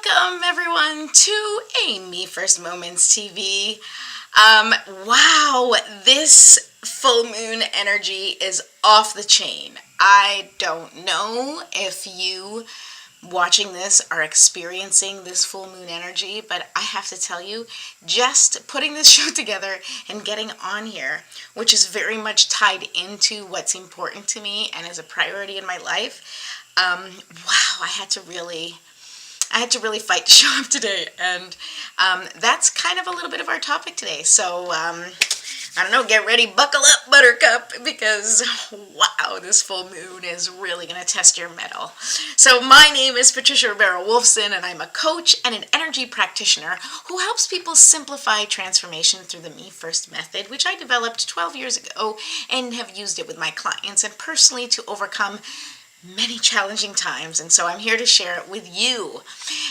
Welcome everyone to a Me First Moments TV. Wow, this full moon energy is off the chain. I don't know if you watching this are experiencing this full moon energy, but I have to tell you, just putting this show together and getting on here, which is very much tied into what's important to me and is a priority in my life, wow, I had to really fight to show up today, and that's kind of a little bit of our topic today. So I don't know, get ready, buckle up, Buttercup, because wow, this full moon is really going to test your mettle. So my name is Patricia Rivera-Wolfson, and I'm a coach and an energy practitioner who helps people simplify transformation through the Me First method, which I developed 12 years ago and have used it with my clients and personally to overcome many challenging times, and so I'm here to share it with you.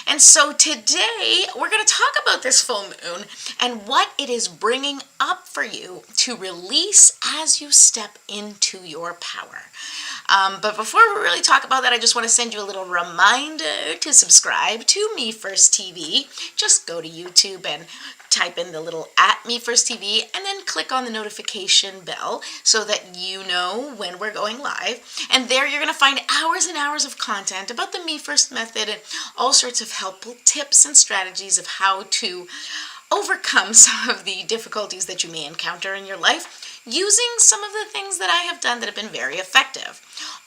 And so today we're going to talk about this full moon and what it is bringing up for you to release as you step into your power. But before we really talk about that, I just want to send you a little reminder to subscribe to Me First TV. Just go to YouTube and type in the little @MeFirstTV and then click on the notification bell so that you know when we're going live. And there you're going to find hours and hours of content about the Me First method and all sorts of helpful tips and strategies of how to overcome some of the difficulties that you may encounter in your life using some of the things that I have done that have been very effective.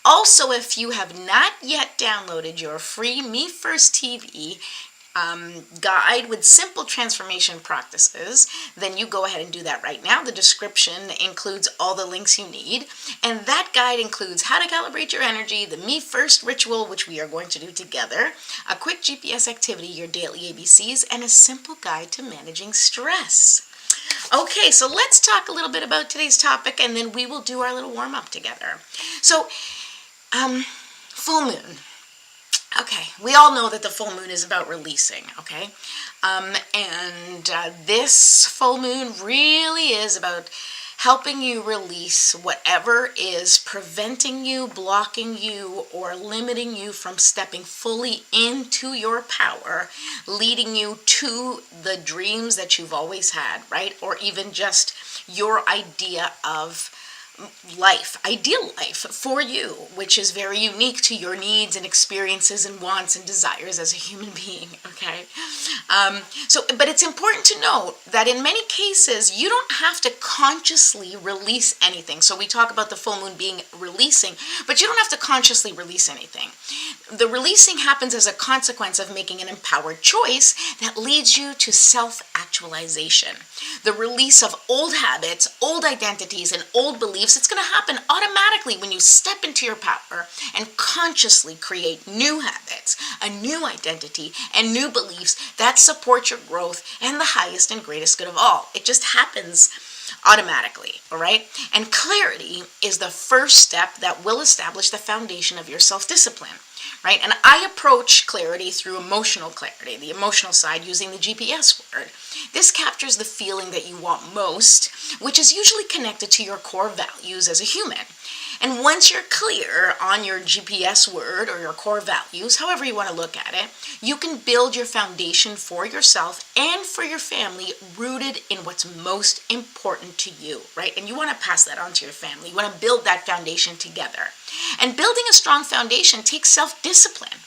Also, if you have not yet downloaded your free Me First TV guide with simple transformation practices, then you go ahead and do that right now. The description includes all the links you need, and that guide includes how to calibrate your energy, the Me First ritual, which we are going to do together, a quick GPS activity, your daily ABCs, and a simple guide to managing stress. Okay, so let's talk a little bit about today's topic, and then we will do our little warm-up together. So, full moon. Okay, we all know that the full moon is about releasing, okay? This full moon really is about helping you release whatever is preventing you, blocking you, or limiting you from stepping fully into your power, leading you to the dreams that you've always had, right? Or even just your idea of life, ideal life for you, which is very unique to your needs and experiences and wants and desires as a human being, okay? But it's important to note that in many cases, you don't have to consciously release anything. So we talk about the full moon being releasing, but you don't have to consciously release anything. The releasing happens as a consequence of making an empowered choice that leads you to self-actualization. The release of old habits, old identities, and old beliefs, it's going to happen automatically when you step into your power and consciously create new habits, a new identity, and new beliefs that support your growth and the highest and greatest good of all. It just happens automatically, all right? And clarity is the first step that will establish the foundation of your self-discipline, right? And I approach clarity through emotional clarity, the emotional side, using the GPS word. This captures the feeling that you want most, which is usually connected to your core values as a human. And once you're clear on your GPS word or your core values, however you want to look at it, you can build your foundation for yourself and for your family rooted in what's most important to you, right? And you want to pass that on to your family. You want to build that foundation together. And building a strong foundation takes self-discipline.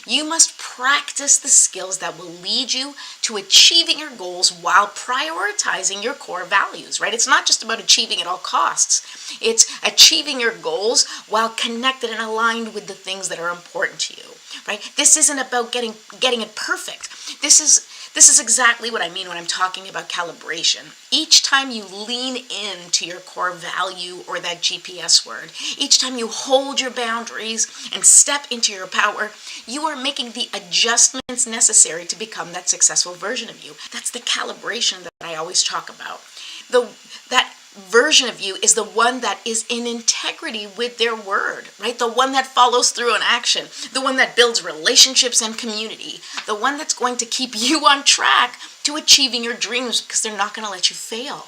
You must practice the skills that will lead you to achieving your goals while prioritizing your core values, right? It's not just about achieving at all costs. It's achieving your goals while connected and aligned with the things that are important to you, right? This isn't about getting it perfect. This is exactly what I mean when I'm talking about calibration. Each time you lean into your core value or that GPS word, each time you hold your boundaries and step into your power, you are making the adjustments necessary to become that successful version of you. That's the calibration that I always talk about. That version of you is the one that is in integrity with their word, right? The one that follows through on action, the one that builds relationships and community, the one that's going to keep you on track to achieving your dreams because they're not going to let you fail,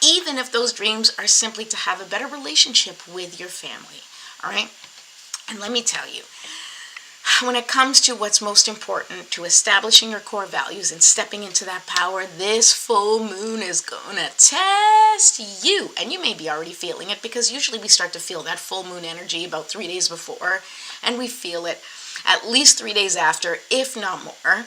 even if those dreams are simply to have a better relationship with your family, all right? And let me tell you, when it comes to what's most important to establishing your core values and stepping into that power, this full moon is going to test you. And you may be already feeling it, because usually we start to feel that full moon energy about 3 days before, and we feel it at least 3 days after, if not more.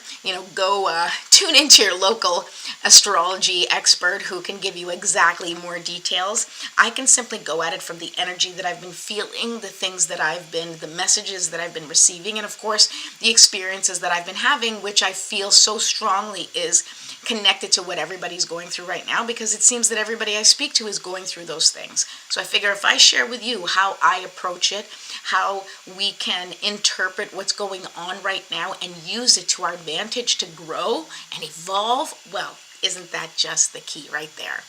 Go tune into your local astrology expert who can give you exactly more details. I can simply go at it from the energy that I've been feeling, the messages that I've been receiving, and of course the experiences that I've been having, which I feel so strongly is connected to what everybody's going through right now, because it seems that everybody I speak to is going through those things. So I figure if I share with you how I approach it, how we can interpret what's going on right now and use it to our advantage to grow and evolve, well, isn't that just the key right there?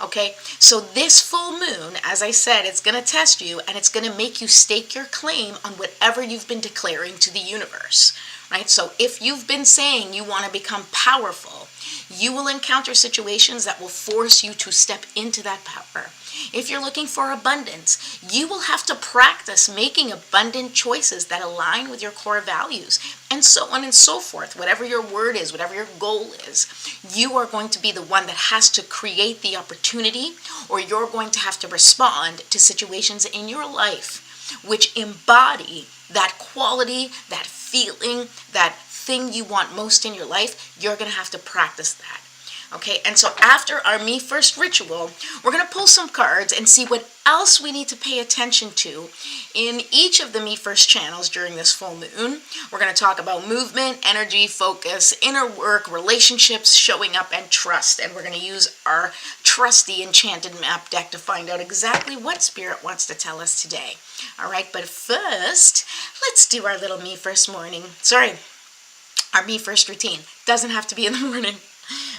Okay, so this full moon, as I said, it's going to test you, and it's going to make you stake your claim on whatever you've been declaring to the universe, right? So if you've been saying you want to become powerful, you will encounter situations that will force you to step into that power. If you're looking for abundance, you will have to practice making abundant choices that align with your core values, and so on and so forth. Whatever your word is, whatever your goal is, you are going to be the one that has to create the opportunity, or you're going to have to respond to situations in your life which embody that quality, that feeling, that thing you want most in your life. You're going to have to practice that. Okay, and so after our Me First ritual, we're going to pull some cards and see what else we need to pay attention to in each of the Me First channels during this full moon. We're going to talk about movement, energy, focus, inner work, relationships, showing up, and trust. And we're going to use our trusty enchanted map deck to find out exactly what Spirit wants to tell us today. All right, but first, let's do our little Me First our Me First routine. Doesn't have to be in the morning.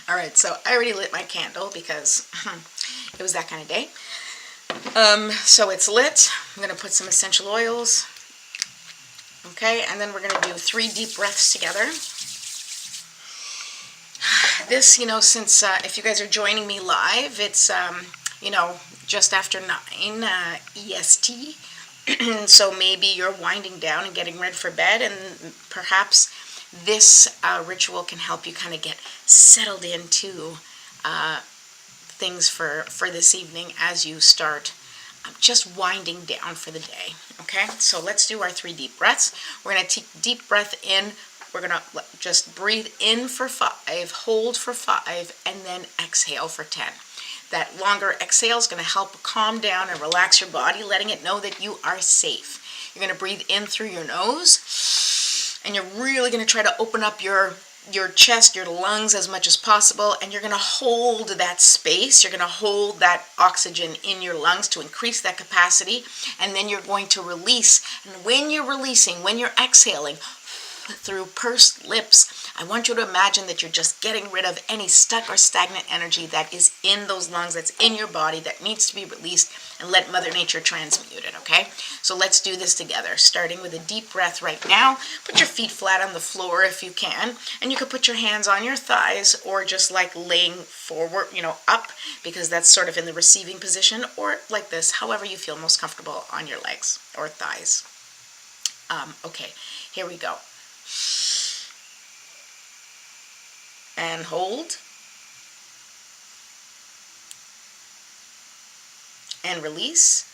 All right, so I already lit my candle because it was that kind of day. So it's lit. I'm going to put some essential oils. Okay, and then we're going to do 3 deep breaths together. This, since if you guys are joining me live, it's, just after 9 EST. So maybe you're winding down and getting ready for bed, and perhaps this ritual can help you kind of get settled into things for this evening as you start just winding down for the day. Okay, so let's do our 3 deep breaths. We're going to take a deep breath in. We're going to just breathe in for 5, hold for 5, and then exhale for 10. That longer exhale is going to help calm down and relax your body, letting it know that you are safe. You're going to breathe in through your nose, and you're really going to try to open up your chest, your lungs as much as possible, and you're going to hold that space. You're going to hold that oxygen in your lungs to increase that capacity, and then you're going to release. And when you're releasing, when you're exhaling through pursed lips, I want you to imagine that you're just getting rid of any stuck or stagnant energy that is in those lungs, that's in your body, that needs to be released, and let Mother Nature transmute it, okay? So let's do this together, starting with a deep breath right now. Put your feet flat on the floor if you can, and you can put your hands on your thighs, or just like laying forward, up, because that's sort of in the receiving position, or like this, however you feel most comfortable on your legs or thighs. Okay, here we go. And hold. And release.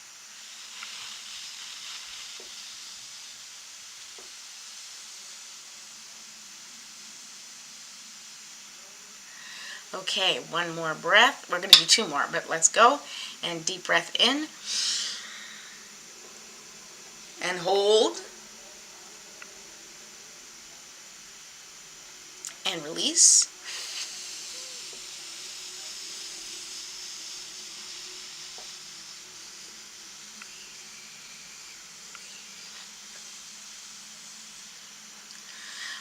Okay, one more breath. We're going to do 2 more, but let's go. And deep breath in. And hold. And release.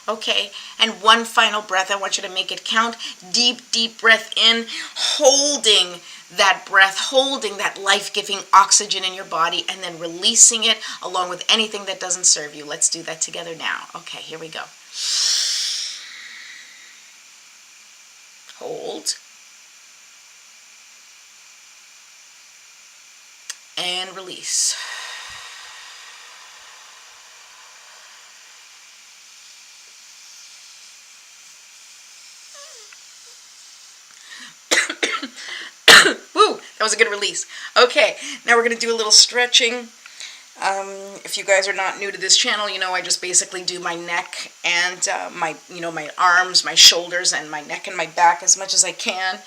Okay, and one final breath. I want you to make it count. Deep, deep breath in, holding that breath, holding that life-giving oxygen in your body, and then releasing it along with anything that doesn't serve you. Let's do that together now. Okay, here we go. Hold. And release. Woo, that was a good release. Okay, now we're going to do a little stretching. If you guys are not new to this channel, you know I just basically do my neck and my arms, my shoulders, and my neck and my back as much as I can.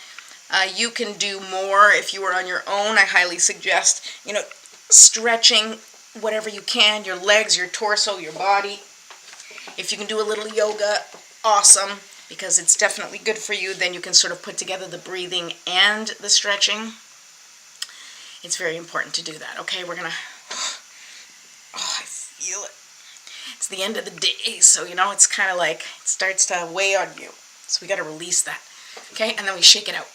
You can do more if you are on your own. I highly suggest, stretching whatever you can, your legs, your torso, your body. If you can do a little yoga, awesome, because it's definitely good for you. Then you can sort of put together the breathing and the stretching. It's very important to do that. Okay, we're going to... Oh, I feel it. It's the end of the day, so it's kind of like it starts to weigh on you. So we got to release that. Okay, and then we shake it out.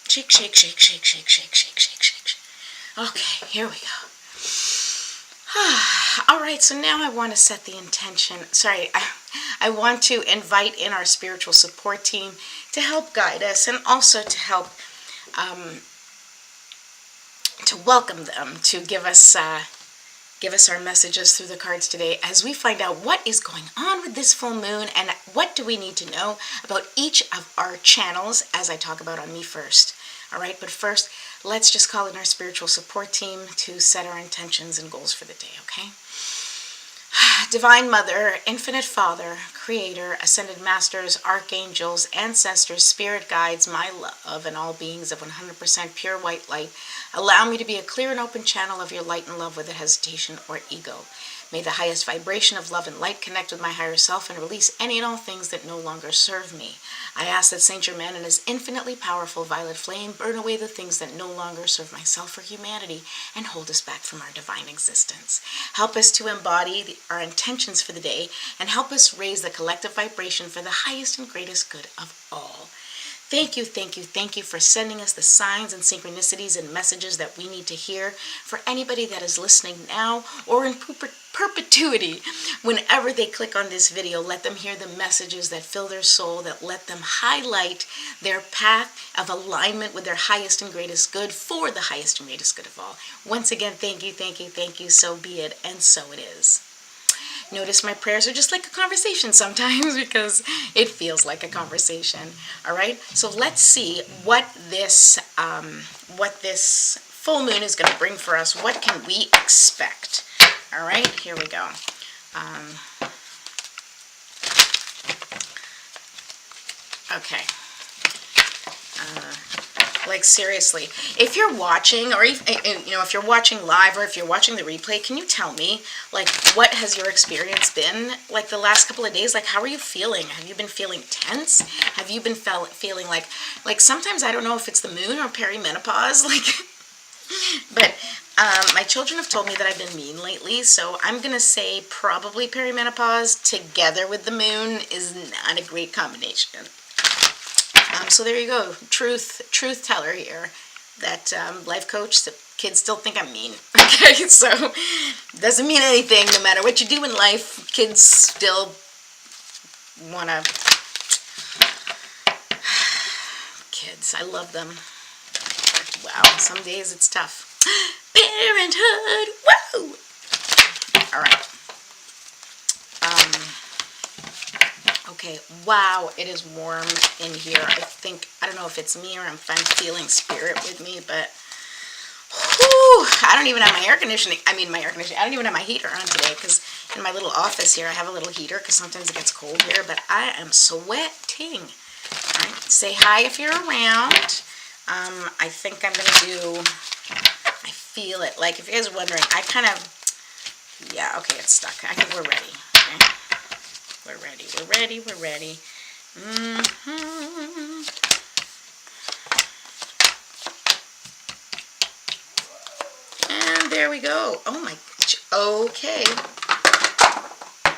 Shake, shake, shake, shake, shake, shake, shake, shake, shake. Okay, here we go. All right, so now I want to set the intention. I want to invite in our spiritual support team to help guide us and also to help to welcome them to give us our messages through the cards today as we find out what is going on with this full moon and what do we need to know about each of our channels as I talk about on Me First. All right, but first, let's just call in our spiritual support team to set our intentions and goals for the day, okay? Divine Mother, Infinite Father, Creator, Ascended Masters, Archangels, Ancestors, Spirit Guides, my love, and all beings of 100% pure white light, allow me to be a clear and open channel of your light and love without hesitation or ego. May the highest vibration of love and light connect with my higher self and release any and all things that no longer serve me. I ask that Saint Germain and his infinitely powerful violet flame burn away the things that no longer serve myself or humanity and hold us back from our divine existence. Help us to embody our intentions for the day and help us raise the collective vibration for the highest and greatest good of all. Thank you, thank you, thank you for sending us the signs and synchronicities and messages that we need to hear. For anybody that is listening now or in perpetuity, whenever they click on this video, let them hear the messages that fill their soul, that let them highlight their path of alignment with their highest and greatest good for the highest and greatest good of all. Once again, thank you, thank you, thank you. So be it, and so it is. Notice my prayers are just like a conversation sometimes because it feels like a conversation. All right, so let's see what this full moon is going to bring for us. What can we expect? All right, here we go. Okay. Like seriously, if you're watching, or if you're watching live, or if you're watching the replay, can you tell me, like, what has your experience been like the last couple of days? Like, how are you feeling? Have you been feeling tense? Have you been feeling like sometimes I don't know if it's the moon or perimenopause, but my children have told me that I've been mean lately, so I'm gonna say probably perimenopause together with the moon is not a great combination. So there you go, truth teller here. That life coach, the kids still think I'm mean. Okay, so doesn't mean anything. No matter what you do in life, kids still wanna. Kids, I love them. Wow, some days it's tough. Parenthood, whoa! All right. Okay, wow, it is warm in here. I don't know if it's me or I'm feeling spirit with me, but whew, I don't even have my air conditioning. I don't even have my heater on today because in my little office here I have a little heater because sometimes it gets cold here, but I am sweating. All right, say hi if you're around. I think I'm going to do, I feel it. Like, if you guys are wondering, yeah, okay, it's stuck. I think we're ready. Okay? We're ready. And there we go. Oh my, okay.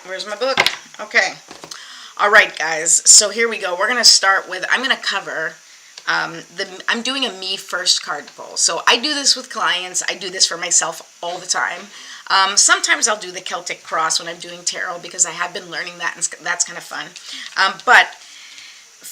Where's my book? Okay. All right, guys. So here we go. We're going to start with, I'm going to cover, I'm doing a Me First card pull. So I do this with clients. I do this for myself all the time. Sometimes I'll do the Celtic Cross when I'm doing tarot because I have been learning that and that's kind of fun. But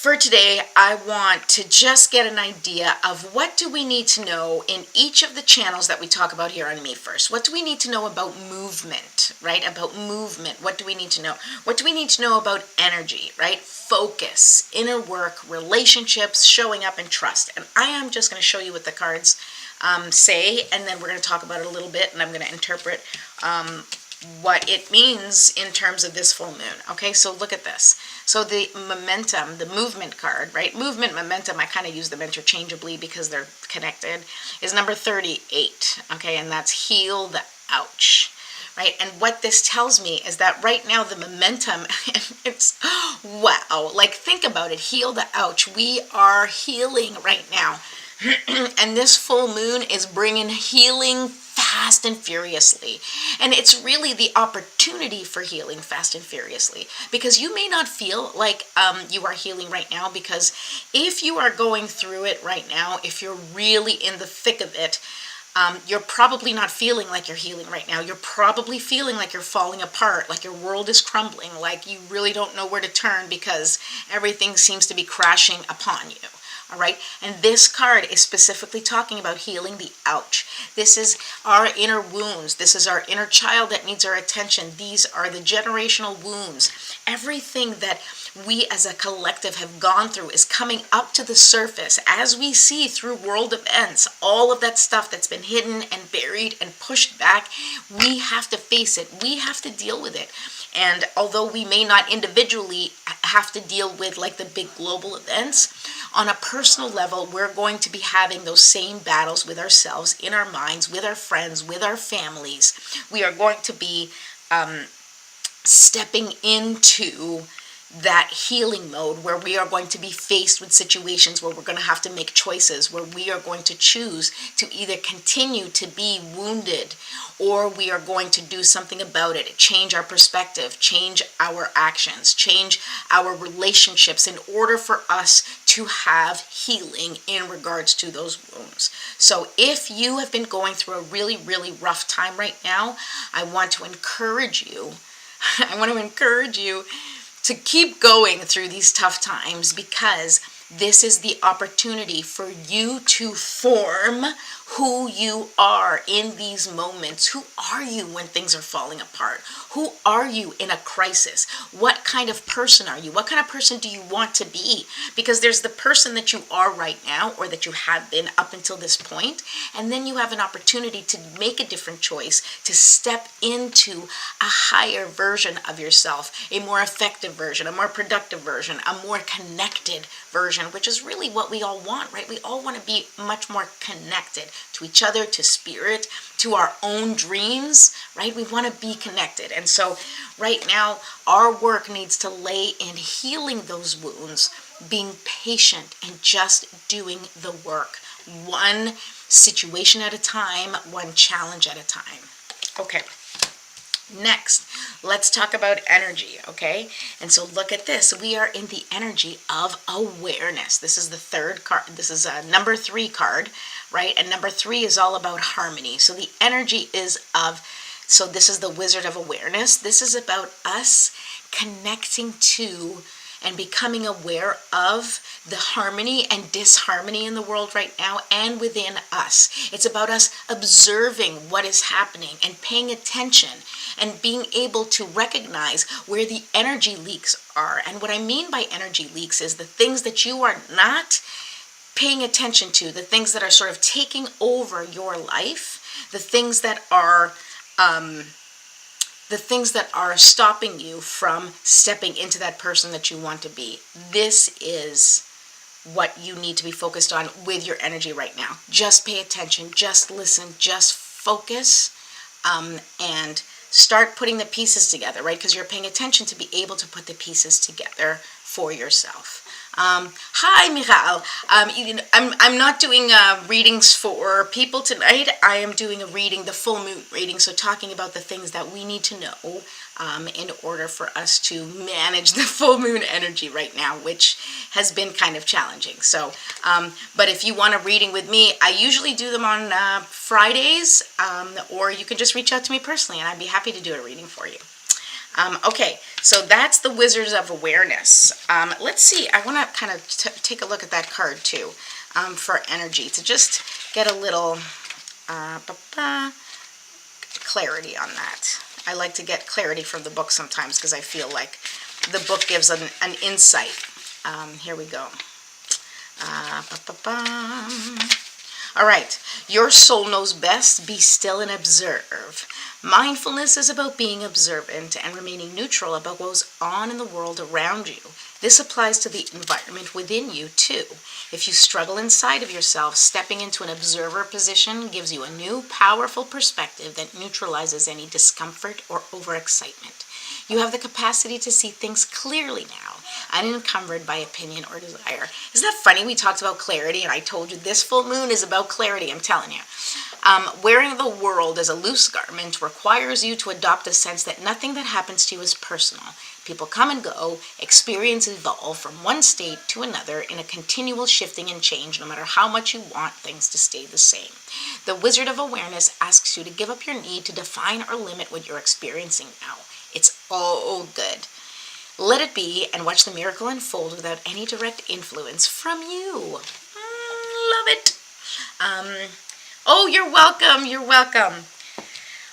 For today, I want to just get an idea of what do we need to know in each of the channels that we talk about here on Me First. What do we need to know about movement, right? About movement. What do we need to know? What do we need to know about energy, right? Focus, inner work, relationships, showing up, and trust. And I am just going to show you what the cards say, and then we're going to talk about it a little bit, and I'm going to interpret what it means in terms of this full moon. Okay, so look at this. So the momentum, the movement card, right? Movement, momentum, I kind of use them interchangeably because they're connected, is number 38. Okay, and that's heal the ouch. Right, and what this tells me is that right now the momentum, it's, wow, like think about it, heal the ouch. We are healing right now. And this full moon is bringing healing fast and furiously. And it's really the opportunity for healing fast and furiously, because you may not feel like you are healing right now, because if you are going through it right now, if you're really in the thick of it, you're probably not feeling like you're healing right now. You're probably feeling like you're falling apart, like your world is crumbling, like you really don't know where to turn because everything seems to be crashing upon you. All right, and this card is specifically talking about healing the ouch. This is our inner wounds. This is our inner child that needs our attention. These are the generational wounds. Everything that we as a collective have gone through is coming up to the surface as we see through world events. All of that stuff that's been hidden and buried and pushed back, we have to face it. We have to deal with it. And although we may not individually have to deal with like the big global events, on a personal level, we're going to be having those same battles with ourselves, in our minds, with our friends, with our families. We are going to be stepping into that healing mode where we are going to be faced with situations where we're going to have to make choices, where we are going to choose to either continue to be wounded or we are going to do something about it, change our perspective, change our actions, change our relationships in order for us to have healing in regards to those wounds. So if you have been going through a really, really rough time right now, I want to encourage you to keep going through these tough times, because this is the opportunity for you to form who you are in these moments. Who are you when things are falling apart? Who are you in a crisis? What kind of person are you? What kind of person do you want to be? Because there's the person that you are right now, or that you have been up until this point, and then you have an opportunity to make a different choice, to step into a higher version of yourself, a more effective version, a more productive version, a more connected version, which is really what we all want, right? We all want to be much more connected to each other, to spirit, to our own dreams, right? We want to be connected. And so right now, our work needs to lay in healing those wounds, being patient, and just doing the work. One situation at a time, one challenge at a time. Okay. Next, let's talk about energy, okay? And so look at this. We are in the energy of awareness. This is the third card. This is a number 3 card, right? And number 3 is all about harmony. So the energy is of, so this is the Wizard of Awareness. This is about us connecting to and becoming aware of the harmony and disharmony in the world right now and within us. It's about us observing what is happening and paying attention and being able to recognize where the energy leaks are. And what I mean by energy leaks is the things that you are not paying attention to, the things that are sort of taking over your life, the things that are stopping you from stepping into that person that you want to be. This is what you need to be focused on with your energy right now. Just pay attention, just listen, just focus, and start putting the pieces together, right? Because you're paying attention to be able to put the pieces together for yourself. Hi, Michal. I'm not doing readings for people tonight. I am doing a reading, the full moon reading, so talking about the things that we need to know in order for us to manage the full moon energy right now, which has been kind of challenging. So, but if you want a reading with me, I usually do them on Fridays, or you can just reach out to me personally, and I'd be happy to do a reading for you. Okay, so that's the Wizards of Awareness. Let's see, I want to kind of take a look at that card too, for energy, to just get a little clarity on that. I like to get clarity from the book sometimes because I feel like the book gives an insight. Here we go. All right, your soul knows best. Be still and observe. Mindfulness is about being observant and remaining neutral about what goes on in the world around you. This applies to the environment within you, too. If you struggle inside of yourself, stepping into an observer position gives you a new, powerful perspective that neutralizes any discomfort or overexcitement. You have the capacity to see things clearly now, unencumbered by opinion or desire. Isn't that funny? We talked about clarity, and I told you this full moon is about clarity, I'm telling you. Wearing the world as a loose garment requires you to adopt a sense that nothing that happens to you is personal. People come and go, experiences evolve from one state to another in a continual shifting and change, no matter how much you want things to stay the same. The Wizard of Awareness asks you to give up your need to define or limit what you're experiencing now. It's all good. Let it be and watch the miracle unfold without any direct influence from you. Love it. Oh, you're welcome. You're welcome.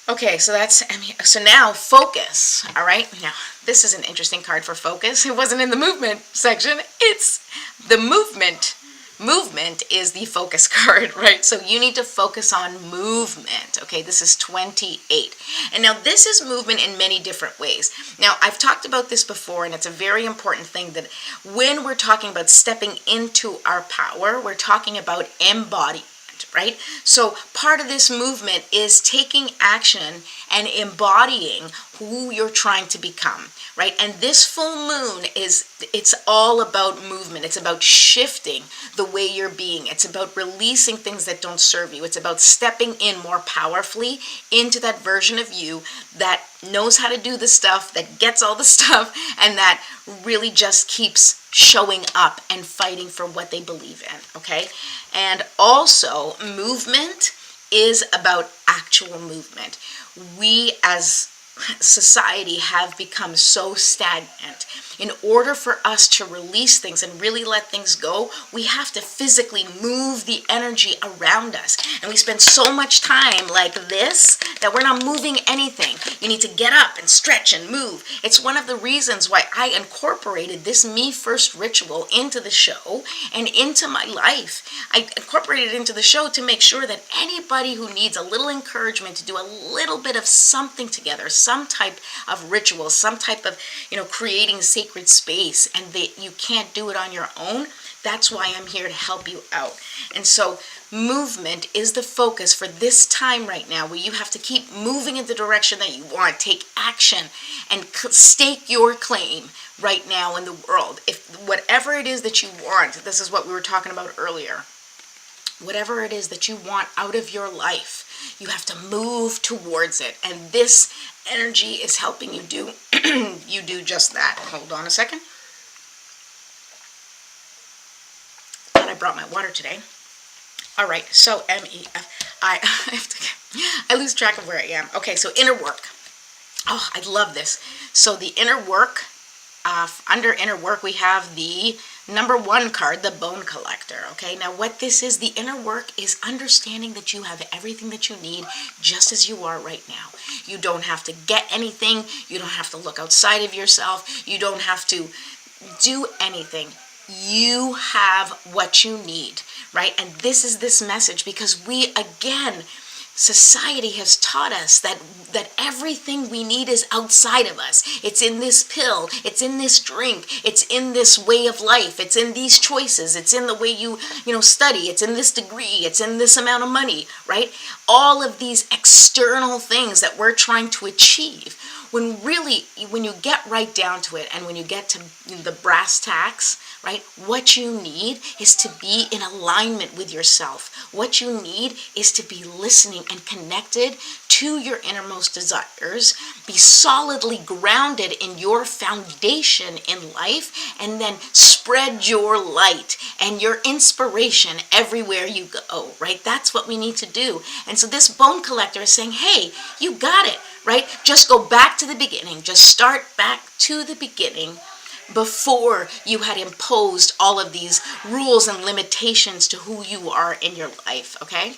Okay, so so now focus. All right. Now, this is an interesting card for focus. It wasn't in the movement section. It's the movement. Movement is the focus card, right? So you need to focus on movement. Okay, this is 28. And now this is movement in many different ways. Now, I've talked about this before, and it's a very important thing that when we're talking about stepping into our power, we're talking about embodiment. Right? So part of this movement is taking action and embodying who you're trying to become, right? And this full moon it's all about movement. It's about shifting the way you're being. It's about releasing things that don't serve you. It's about stepping in more powerfully into that version of you that knows how to do the stuff, that gets all the stuff, and that really just keeps showing up and fighting for what they believe in, okay? And also, movement is about actual movement. We as society have become so stagnant. In order for us to release things and really let things go, we have to physically move the energy around us. And we spend so much time like this that we're not moving anything. You need to get up and stretch and move. It's one of the reasons why I incorporated this Me First ritual into the show and into my life. I incorporated it into the show to make sure that anybody who needs a little encouragement to do a little bit of something together, some type of ritual, some type of, creating sacred space, and that you can't do it on your own, that's why I'm here to help you out. And so movement is the focus for this time right now, where you have to keep moving in the direction that you want. Take action and stake your claim right now in the world. If whatever it is that you want, this is what we were talking about earlier, whatever it is that you want out of your life, you have to move towards it. And this energy is helping you do you do just that. Hold on a second. Glad I brought my water today. All right, so MEF. I lose track of where I am. Okay, so inner work. Oh, I love this. So the inner work, under inner work, we have the number 1 card, the Bone Collector. Okay, now what this is, the inner work is understanding that you have everything that you need just as you are right now. You don't have to get anything. You don't have to look outside of yourself. You don't have to do anything. You have what you need, right? And this is this message because society has taught us that everything we need is outside of us. It's in this pill, it's in this drink, it's in this way of life, it's in these choices, it's in the way you study, it's in this degree, it's in this amount of money, right? All of these external things that we're trying to achieve. When you get right down to it, and when you get to the brass tacks, right, what you need is to be in alignment with yourself. What you need is to be listening and connected to your innermost desires, be solidly grounded in your foundation in life, and then spread your light and your inspiration everywhere you go, right? That's what we need to do. And so this Bone Collector is saying, hey, you got it, right? Just go back back to the beginning. Just start back to the beginning before you had imposed all of these rules and limitations to who you are in your life, okay?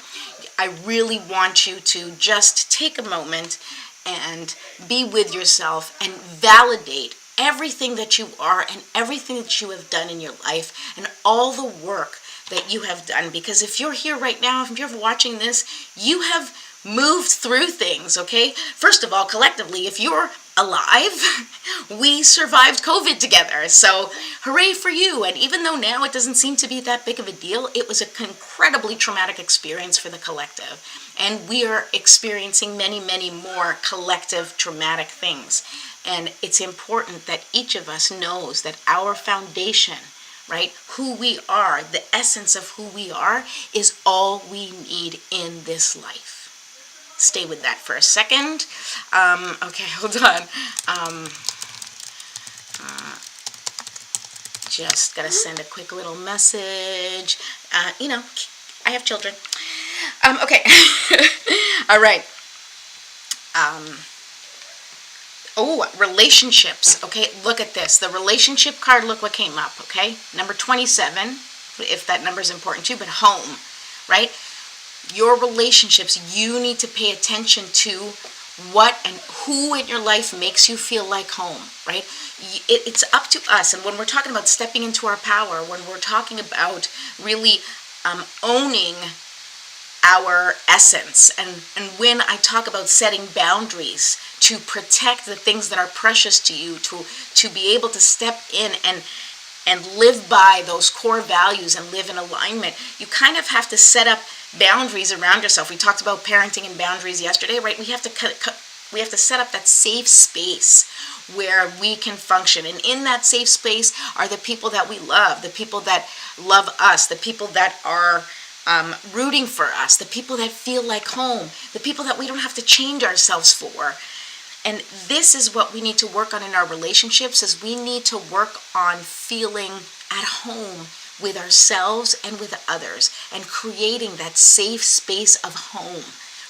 I really want you to just take a moment and be with yourself and validate everything that you are and everything that you have done in your life and all the work that you have done. Because if you're here right now, if you're watching this, you have moved through things, okay? First of all, collectively, if you're alive, we survived COVID together. So hooray for you. And even though now it doesn't seem to be that big of a deal, it was an incredibly traumatic experience for the collective. And we are experiencing many, many more collective traumatic things. And it's important that each of us knows that our foundation, right, who we are, the essence of who we are, is all we need in this life. Stay with that for a second. Okay, hold on. Just gotta send a quick little message. I have children. Okay. All right. Relationships. Okay, look at this. The relationship card, look what came up, okay? Number 27, if that number is important to you, but home, right? Your relationships, you need to pay attention to what and who in your life makes you feel like home, right? It's up to us. And when we're talking about stepping into our power, when we're talking about really owning our essence, and when I talk about setting boundaries to protect the things that are precious to you, to be able to step in and live by those core values and live in alignment, you kind of have to set up boundaries around yourself. We talked about parenting and boundaries yesterday, right? We have to set up that safe space where we can function. And in that safe space are the people that we love, the people that love us, the people that are rooting for us, the people that feel like home, the people that we don't have to change ourselves for. And this is what we need to work on in our relationships, is we need to work on feeling at home with ourselves and with others, and creating that safe space of home,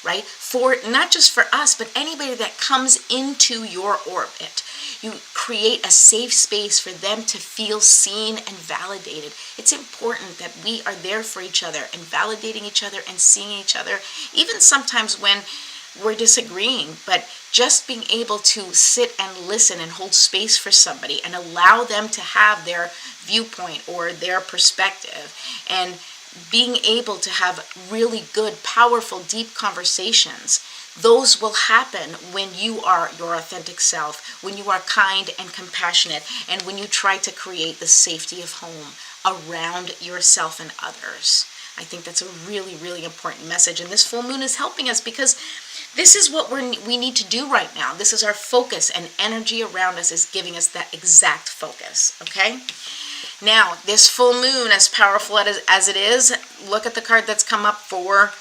right? For not just for us, but anybody that comes into your orbit. You create a safe space for them to feel seen and validated. It's important that we are there for each other and validating each other and seeing each other, even sometimes when we're disagreeing, but just being able to sit and listen and hold space for somebody and allow them to have their viewpoint or their perspective, and being able to have really good, powerful, deep conversations. Those will happen when you are your authentic self, when you are kind and compassionate, and when you try to create the safety of home around yourself and others. I think that's a really, really important message. And this full moon is helping us, because this is what we need to do right now. This is our focus, and energy around us is giving us that exact focus, okay? Now, this full moon, as powerful as it is, look at the card that's come up for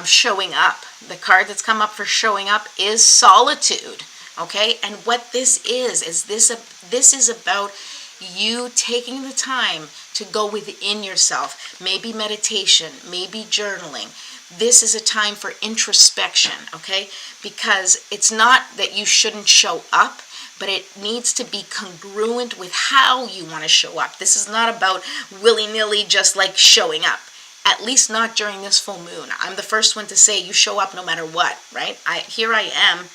showing up. The card that's come up for showing up is solitude, okay? And what this is this is about you taking the time to go within yourself. Maybe meditation, maybe journaling. This is a time for introspection, okay? Because it's not that you shouldn't show up, but it needs to be congruent with how you want to show up. This is not about willy-nilly just like showing up. At least not during this full moon. I'm the first one to say you show up no matter what, right? Here I am.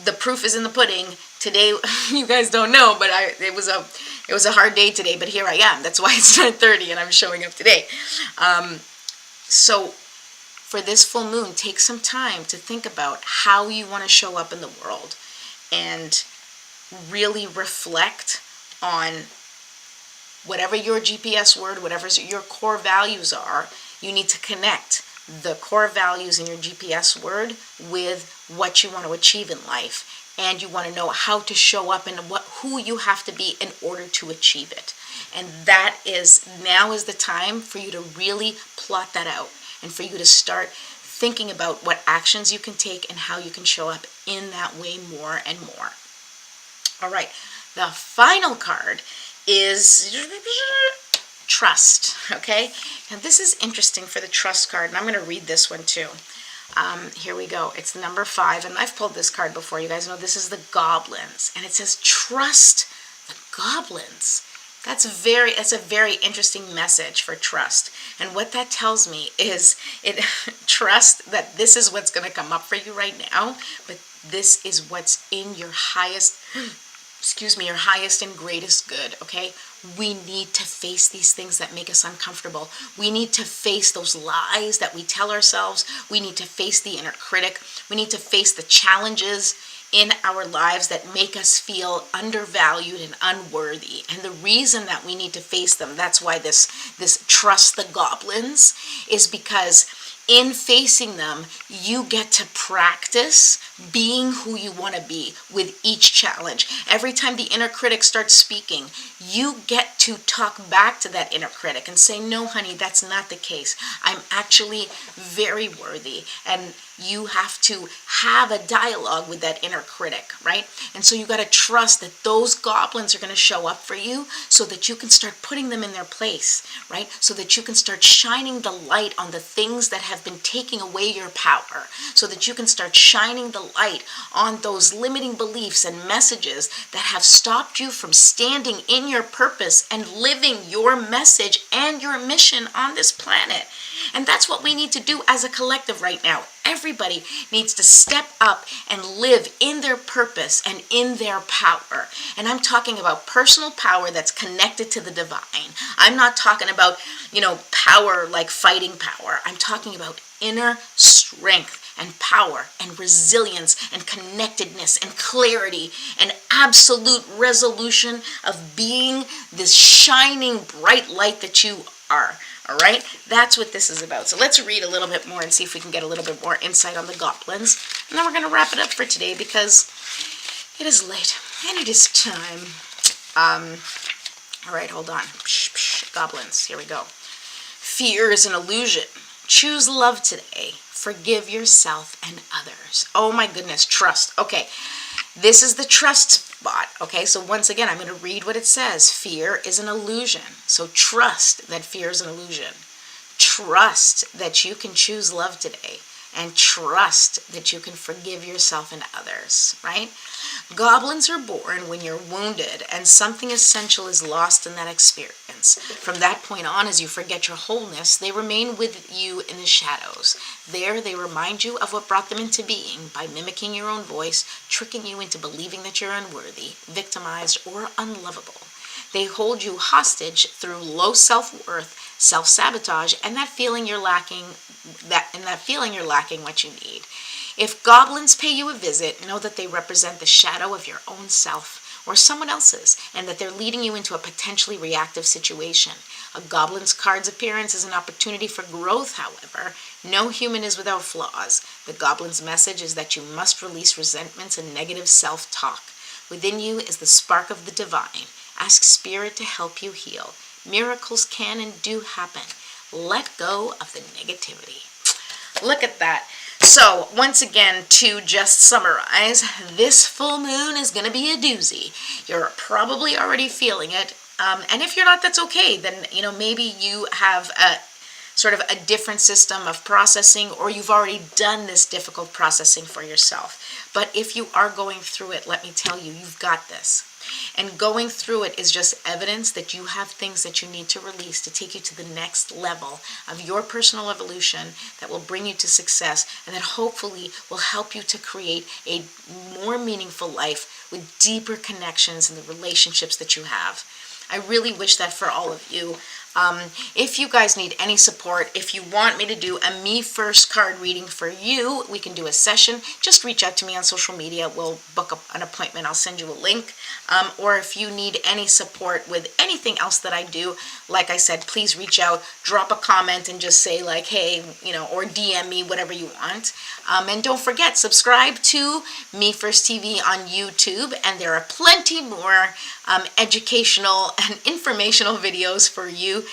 The proof is in the pudding. Today, you guys don't know, but it was a hard day today, but here I am. That's why it's 9:30 and I'm showing up today. So for this full moon, take some time to think about how you want to show up in the world, and really reflect on whatever your GPS word, whatever your core values are. You need to connect the core values in your GPS word with what you want to achieve in life. And you want to know how to show up and who you have to be in order to achieve it. And now is the time for you to really plot that out, and for you to start thinking about what actions you can take and how you can show up in that way more and more. All right, the final card is trust, okay? And this is interesting for the trust card, and I'm going to read this one too. Here we go. It's number 5, and I've pulled this card before. You guys know this is the goblins, and it says trust the goblins. That's a very interesting message for trust. And what that tells me is trust that this is what's going to come up for you right now, but this is what's in your highest your highest and greatest good, okay? We need to face these things that make us uncomfortable. We need to face those lies that we tell ourselves. We need to face the inner critic. We need to face the challenges in our lives that make us feel undervalued and unworthy. And the reason that we need to face them, that's why this trust the goblins, is because in facing them, you get to practice being who you want to be with each challenge. Every time the inner critic starts speaking, you get to talk back to that inner critic and say, no, honey, that's not the case. I'm actually very worthy. And you have to have a dialogue with that inner critic, right? And so you got to trust that those goblins are going to show up for you so that you can start putting them in their place, right? So that you can start shining the light on the things that have been taking away your power, so that you can start shining the light on those limiting beliefs and messages that have stopped you from standing in your purpose and living your message and your mission on this planet. And that's what we need to do as a collective right now. Everybody needs to step up and live in their purpose and in their power. And I'm talking about personal power that's connected to the divine. I'm not talking about, power like fighting power. I'm talking about inner strength and power and resilience and connectedness and clarity and absolute resolution of being this shining bright light that you are. All right, that's what this is about. So let's read a little bit more and see if we can get a little bit more insight on the goblins. And then we're going to wrap it up for today because it is late and it is time. All right, hold on. Goblins, here we go. Fear is an illusion. Choose love today. Forgive yourself and others. Oh my goodness, trust. Okay, this is the trust spot. Okay, so once again, I'm going to read what it says. Fear is an illusion. So trust that fear is an illusion. Trust that you can choose love today. And trust that you can forgive yourself and others, right? Goblins are born when you're wounded and something essential is lost in that experience. From that point on, as you forget your wholeness, they remain with you in the shadows. There, they remind you of what brought them into being by mimicking your own voice, tricking you into believing that you're unworthy, victimized, or unlovable. They hold you hostage through low self-worth, self-sabotage, and that feeling you're lacking what you need. If goblins pay you a visit, know that they represent the shadow of your own self or someone else's, and that they're leading you into a potentially reactive situation. A goblin's card's appearance is an opportunity for growth, however. No human is without flaws. The goblin's message is that you must release resentments and negative self-talk. Within you is the spark of the divine. Ask Spirit to help you heal. Miracles can and do happen. Let go of the negativity. Look at that. So, once again, to just summarize, this full moon is going to be a doozy. You're probably already feeling it. And if you're not, that's okay. Then, maybe you have a sort of a different system of processing, or you've already done this difficult processing for yourself. But if you are going through it, let me tell you, you've got this. And going through it is just evidence that you have things that you need to release to take you to the next level of your personal evolution that will bring you to success and that hopefully will help you to create a more meaningful life with deeper connections in the relationships that you have. I really wish that for all of you. If you guys need any support, if you want me to do a Me First card reading for you, we can do a session. Just reach out to me on social media. We'll book an appointment. I'll send you a link. Or if you need any support with anything else that I do, like I said, please reach out, drop a comment and just say like, hey, or DM me, whatever you want. And don't forget, subscribe to Me First TV on YouTube. And there are plenty more educational and informational videos for you.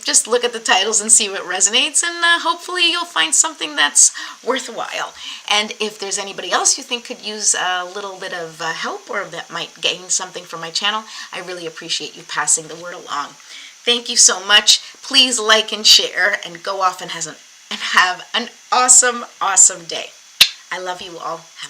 Just look at the titles and see what resonates, and hopefully you'll find something that's worthwhile. And if there's anybody else you think could use a little bit of help or that might gain something from my channel, I really appreciate you passing the word along. Thank you so much. Please like and share, and go off and and have an awesome, awesome day. I love you all. Have